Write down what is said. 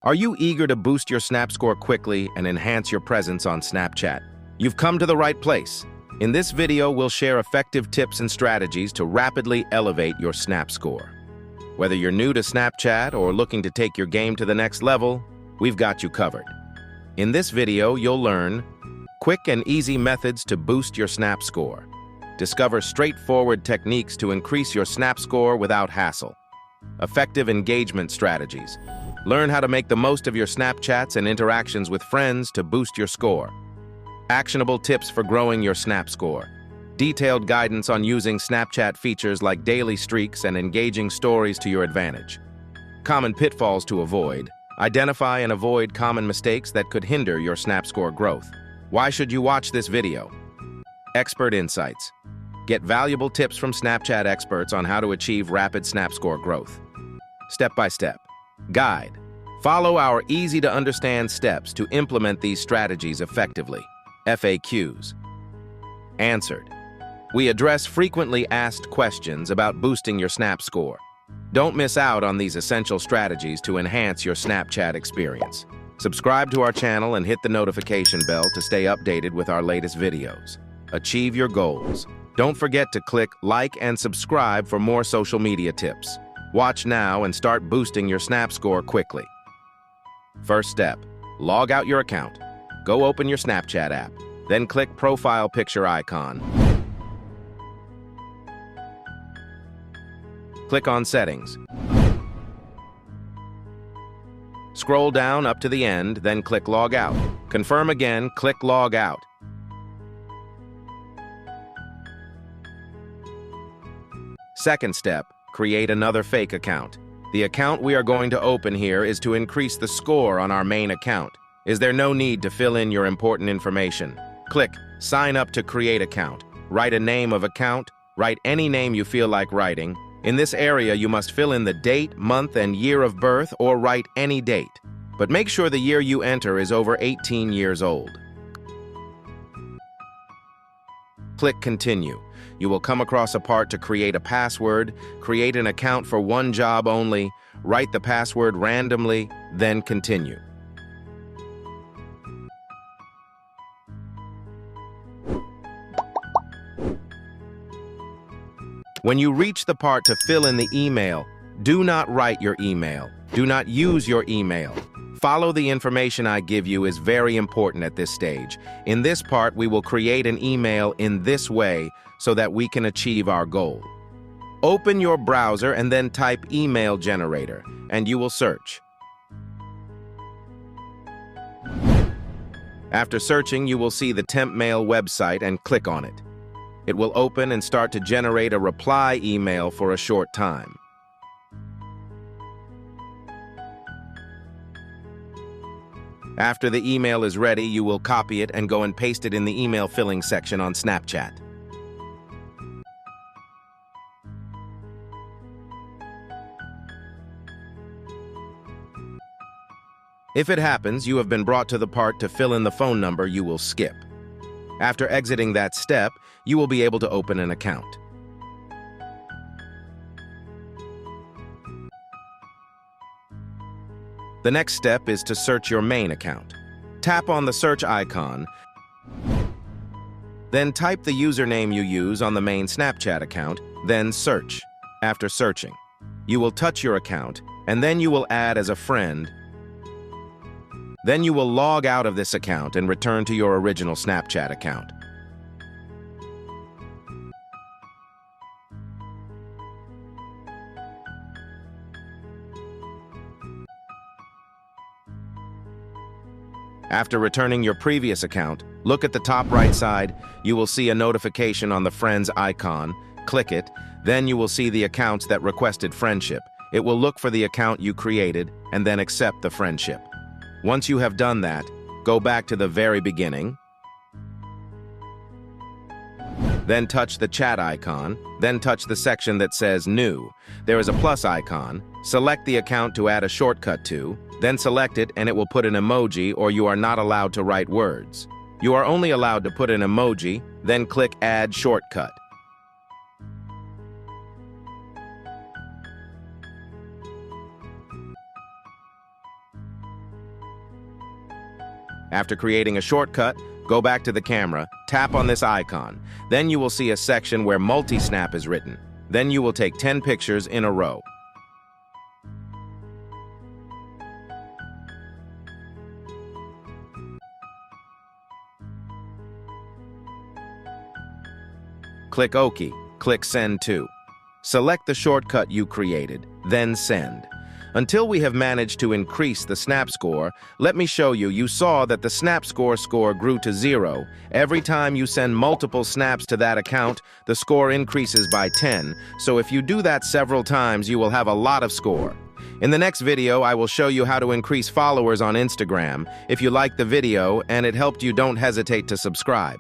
Are you eager to boost your Snap score quickly and enhance your presence on Snapchat? You've come to the right place. In this video, we'll share effective tips and strategies to rapidly elevate your Snap score. Whether you're new to Snapchat or looking to take your game to the next level, we've got you covered. In this video, you'll learn quick and easy methods to boost your Snap score. Discover straightforward techniques to increase your Snap score without hassle. Effective engagement strategies. Learn how to make the most of your Snapchats and interactions with friends to boost your score. Actionable tips for growing your Snap score. Detailed guidance on using Snapchat features like daily streaks and engaging stories to your advantage. Common pitfalls to avoid. Identify and avoid common mistakes that could hinder your Snap score growth. Why should you watch this video? Expert insights. Get valuable tips from Snapchat experts on how to achieve rapid Snap score growth. Step-by-step. Guide. Follow our easy-to-understand steps to implement these strategies effectively. FAQs. Answered. We address frequently asked questions about boosting your Snap score. Don't miss out on these essential strategies to enhance your Snapchat experience. Subscribe to our channel and hit the notification bell to stay updated with our latest videos. Achieve your goals. Don't forget to click like and subscribe for more social media tips. Watch now and start boosting your Snap score quickly. First step, log out your account. Go open your Snapchat app, then click profile picture icon. Click on Settings. Scroll down up to the end, then click Log Out. Confirm again, click Log Out. Second step, create another fake account. The account we are going to open here is to increase the score on our main account. Is there no need to fill in your important information? Click Sign Up to create account. Write a name of account. Write any name you feel like writing. In this area, you must fill in the date, month, and year of birth or write any date. But make sure the year you enter is over 18 years old. Click Continue. You will come across a part to create a password, create an account for one job only, write the password randomly, then continue. When you reach the part to fill in the email, do not write your email. Do not use your email. Follow the information I give you is very important at this stage. In this part, we will create an email in this way so that we can achieve our goal. Open your browser and then type email generator, and you will search. After searching, you will see the temp mail website and click on it. It will open and start to generate a reply email for a short time. After the email is ready, you will copy it and go and paste it in the email filling section on Snapchat. If it happens, you have been brought to the part to fill in the phone number you will skip. After exiting that step, you will be able to open an account. The next step is to search your main account. Tap on the search icon, then type the username you use on the main Snapchat account, then search. After searching, you will touch your account, and then you will add as a friend. Then you will log out of this account and return to your original Snapchat account. After returning your previous account, look at the top right side. You will see a notification on the Friends icon. Click it, then you will see the accounts that requested friendship. It will look for the account you created and then accept the friendship. Once you have done that, go back to the very beginning, then touch the chat icon, then touch the section that says New. There is a plus icon. Select the account to add a shortcut to, then select it and it will put an emoji, or you are not allowed to write words. You are only allowed to put an emoji, then click Add Shortcut. After creating a shortcut, go back to the camera, tap on this icon. Then you will see a section where multi-snap is written. Then you will take 10 pictures in a row. Click OK. Click Send To. Select the shortcut you created, then send. Until we have managed to increase the snap score, let me show you. You saw that the snap score grew to 0. Every time you send multiple snaps to that account, the score increases by 10. So if you do that several times, you will have a lot of score. In the next video, I will show you how to increase followers on Instagram. If you liked the video and it helped you, don't hesitate to subscribe.